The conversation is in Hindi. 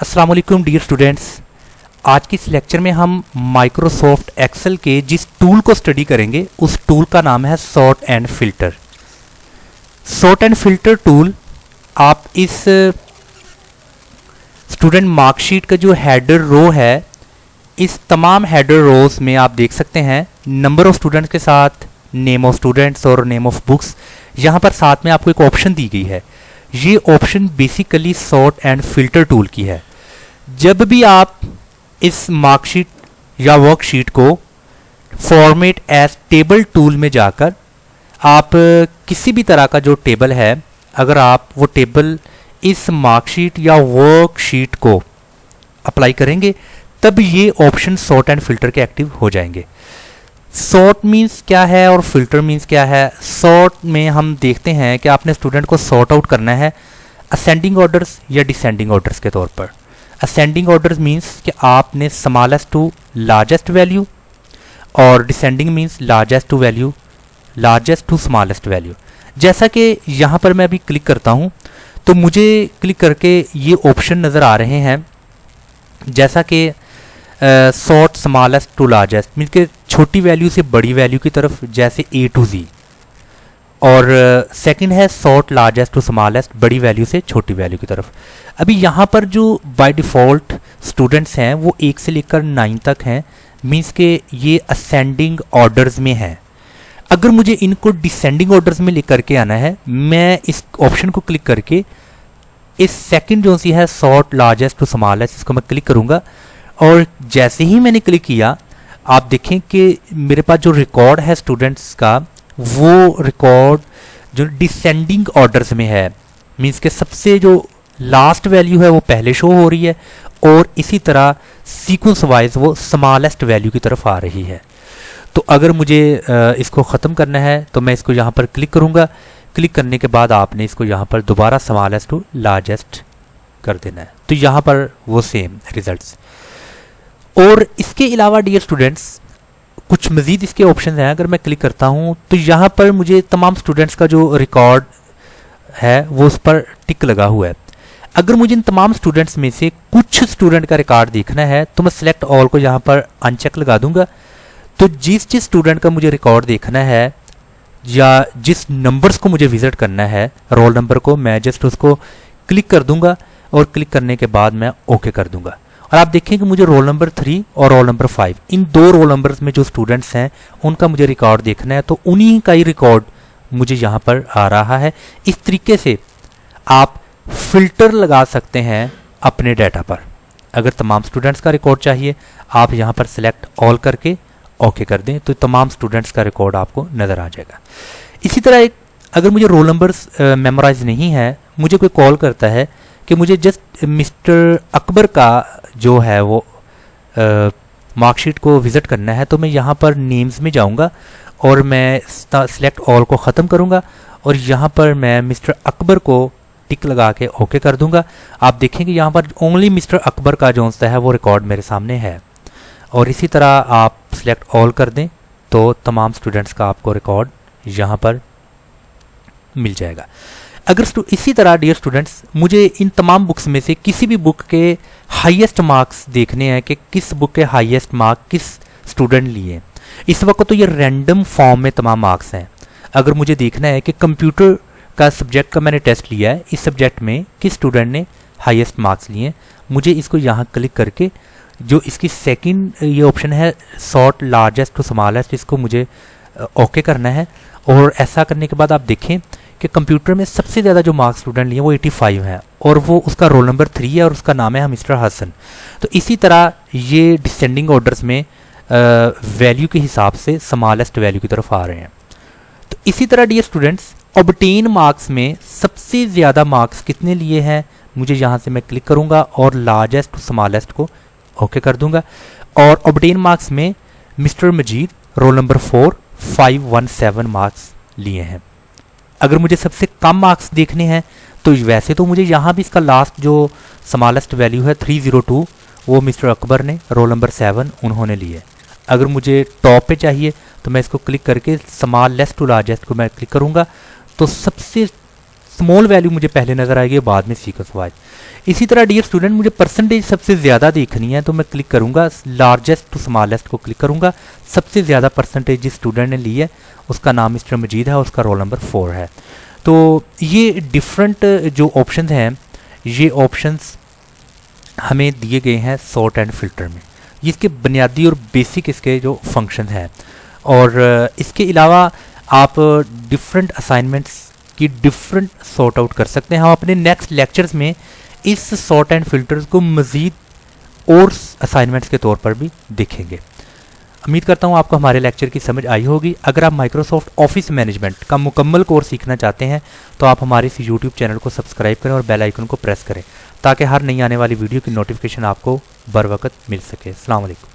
अस्सलाम वालेकुम डियर स्टूडेंट्स। आज की इस लेक्चर में हम माइक्रोसॉफ्ट एक्सेल के जिस टूल को स्टडी करेंगे उस टूल का नाम है sort and filter. Sort and filter tool आप इस स्टूडेंट मार्कशीट का जो हेडर रो है, इस तमाम हेडर रोज में आप देख सकते हैं नंबर ऑफ स्टूडेंट्स के साथ नेम ऑफ स्टूडेंट्स और नेम ऑफ बुक्स। यहाँ पर साथ में आपको एक ऑप्शन दी गई है। ये option basically sort and filter tool की है। जब भी आप इस मार्कशीट या वर्कशीट को फॉर्मेट एज टेबल टूल में जाकर आप किसी भी तरह का जो टेबल है, अगर आप वो टेबल इस मार्कशीट या वर्कशीट को अप्लाई करेंगे तब ये ऑप्शन सॉर्ट एंड फिल्टर के एक्टिव हो जाएंगे। सॉर्ट मीन्स क्या है और फिल्टर मीन्स क्या है। सॉर्ट में हम देखते हैं कि आपने स्टूडेंट को सॉर्ट आउट करना है असेंडिंग ऑर्डर्स या डिसेंडिंग ऑर्डर्स के तौर पर। असेंडिंग ऑर्डर्स मीन्स कि आपने स्मॉलेस्ट टू लार्जेस्ट वैल्यू, और descending means largest to smallest value. जैसा कि यहाँ पर मैं अभी क्लिक करता हूँ तो मुझे क्लिक करके ये ऑप्शन नज़र आ रहे हैं, जैसा कि sort smallest to largest means के छोटी वैल्यू से बड़ी वैल्यू की तरफ, जैसे A to Z। और सेकंड है सॉर्ट लार्जेस्ट टू स्मॉलेस्ट, बड़ी वैल्यू से छोटी वैल्यू की तरफ। अभी यहाँ पर जो बाय डिफ़ॉल्ट स्टूडेंट्स हैं वो 1 से लेकर 9 तक हैं, मीन्स के ये असेंडिंग ऑर्डर्स में हैं। अगर मुझे इनको डिसेंडिंग ऑर्डर्स में लेकर के आना है, मैं इस ऑप्शन को क्लिक करके इस सेकंड जो सी है सॉर्ट लार्जेस्ट टू स्मॉलेस्ट, इसको मैं क्लिक करूँगा। और जैसे ही मैंने क्लिक किया आप देखें कि मेरे पास जो रिकॉर्ड है स्टूडेंट्स का, वो रिकॉर्ड जो डिसेंडिंग ऑर्डर्स में है, मीन्स के सबसे जो लास्ट वैल्यू है वो पहले शो हो रही है, और इसी तरह सीक्वेंस वाइज वो स्मॉलेस्ट वैल्यू की तरफ आ रही है। तो अगर मुझे इसको ख़त्म करना है तो मैं इसको यहाँ पर क्लिक करूँगा। क्लिक करने के बाद आपने इसको यहाँ पर दोबारा स्मॉलेस्ट टू लार्जेस्ट कर देना है, तो यहाँ पर वो सेम रिजल्ट्स। और इसके अलावा डियर स्टूडेंट्स कुछ मज़ीद इसके ऑप्शन हैं। अगर मैं क्लिक करता हूँ तो यहाँ पर मुझे तमाम स्टूडेंट्स का जो रिकॉर्ड है वो उस पर टिक लगा हुआ है। अगर मुझे इन तमाम स्टूडेंट्स में से कुछ स्टूडेंट का रिकॉर्ड देखना है तो मैं सेलेक्ट ऑल को यहाँ पर अनचेक लगा दूंगा। तो जिस स्टूडेंट का मुझे रिकॉर्ड देखना है या जिस नंबर्स को मुझे विजिट करना है, रोल नंबर को, मैं जस्ट उसको क्लिक कर दूंगा और क्लिक करने के बाद मैं ओके कर दूंगा। और आप देखें कि मुझे रोल नंबर 3 और रोल नंबर 5, इन दो रोल नंबर्स में जो स्टूडेंट्स हैं उनका मुझे रिकॉर्ड देखना है, तो उन्हीं का ही रिकॉर्ड मुझे यहाँ पर आ रहा है। इस तरीके से आप फिल्टर लगा सकते हैं अपने डाटा पर। अगर तमाम स्टूडेंट्स का रिकॉर्ड चाहिए आप यहाँ पर सिलेक्ट ऑल करके ओके कर दें तो तमाम स्टूडेंट्स का रिकॉर्ड आपको नज़र आ जाएगा। इसी तरह अगर मुझे रोल नंबर्स मेमोराइज नहीं है, मुझे कोई कॉल करता है कि मुझे जस्ट मिस्टर अकबर का जो है वो मार्कशीट को विज़िट करना है, तो मैं यहाँ पर नेम्स में जाऊँगा और मैं सिलेक्ट ऑल को ख़त्म करूँगा और यहाँ पर मैं मिस्टर अकबर को टिक लगा के ओके कर दूँगा। आप देखेंगे यहाँ पर ओनली मिस्टर अकबर का जो है वो रिकॉर्ड मेरे सामने है। और इसी तरह आप सिलेक्ट ऑल कर दें तो तमाम स्टूडेंट्स का आपको रिकॉर्ड यहाँ पर मिल जाएगा। अगर इसी तरह डियर स्टूडेंट्स मुझे इन तमाम बुक्स में से किसी भी बुक के हाईएस्ट मार्क्स देखने हैं कि किस बुक के हाईएस्ट मार्क किस स्टूडेंट लिए। इस वक्त तो ये रैंडम फॉर्म में तमाम मार्क्स हैं। अगर मुझे देखना है कि कंप्यूटर का सब्जेक्ट का मैंने टेस्ट लिया है, इस सब्जेक्ट में किस स्टूडेंट ने हाईएस्ट मार्क्स लिए, मुझे इसको यहाँ क्लिक करके जो इसकी सेकंड ये ऑप्शन है सॉर्ट लार्जेस्ट टू स्मॉलेस्ट, इसको मुझे ओके करना है। और ऐसा करने के बाद आप देखें कि कंप्यूटर में सबसे ज़्यादा जो मार्क्स स्टूडेंट लिए वो 85 हैं और वो उसका रोल नंबर 3 है और उसका नाम है मिस्टर हसन। तो इसी तरह ये डिसेंडिंग ऑर्डर्स में वैल्यू के हिसाब से स्मॉलेस्ट वैल्यू की तरफ आ रहे हैं। तो इसी तरह डियर स्टूडेंट्स ऑब्टेन मार्क्स में सबसे ज़्यादा मार्क्स कितने लिए हैं, मुझे यहाँ से मैं क्लिक करूँगा और लार्जेस्ट टू स्मॉलेस्ट को ओके कर दूँगा। और ऑब्टेन मार्क्स में मिस्टर मजीद रोल नंबर 4 517 मार्क्स लिए हैं। अगर मुझे सबसे कम मार्क्स देखने हैं तो वैसे तो मुझे यहाँ भी इसका लास्ट जो स्मॉलेस्ट वैल्यू है 302 वो मिस्टर अकबर ने रोल नंबर 7 उन्होंने लिए। अगर मुझे टॉप पे चाहिए तो मैं इसको क्लिक करके स्मॉलेस्ट टू लार्जेस्ट को मैं क्लिक करूँगा तो सबसे स्मॉल वैल्यू मुझे पहले नज़र आएगी, बाद में सीक्वेंस वाइज। इसी तरह डियर स्टूडेंट मुझे परसेंटेज सबसे ज़्यादा देखनी है, तो मैं क्लिक करूँगा लार्जेस्ट टू स्मॉलेस्ट को क्लिक करूँगा। सबसे ज़्यादा परसेंटेज जिस स्टूडेंट ने ली है उसका नाम मिस्टर मजीद है, उसका रोल नंबर 4 है। तो ये डिफरेंट जो ऑप्शन हैं, ये ऑप्शंस हमें दिए गए हैं सॉर्ट एंड फिल्टर में। ये इसके बुनियादी और बेसिक इसके जो फंक्शन हैं। और इसके अलावा आप डिफरेंट असाइनमेंट्स की डिफरेंट सॉर्ट आउट कर सकते हैं। हम अपने नेक्स्ट लेक्चर्स में इस सॉर्ट एंड फिल्टर्स को मज़ीद और असाइनमेंट्स के तौर पर भी देखेंगे। उम्मीद करता हूँ आपको हमारे लेक्चर की समझ आई होगी। अगर आप माइक्रोसॉफ्ट ऑफिस मैनेजमेंट का मुकम्मल कोर्स सीखना चाहते हैं तो आप हमारे इस यूट्यूब चैनल को सब्सक्राइब करें और बेल आइकन को प्रेस करें ताकि हर नई आने वाली वीडियो की नोटिफिकेशन आपको बर वक्त मिल सके। अस्सलाम वालेकुम।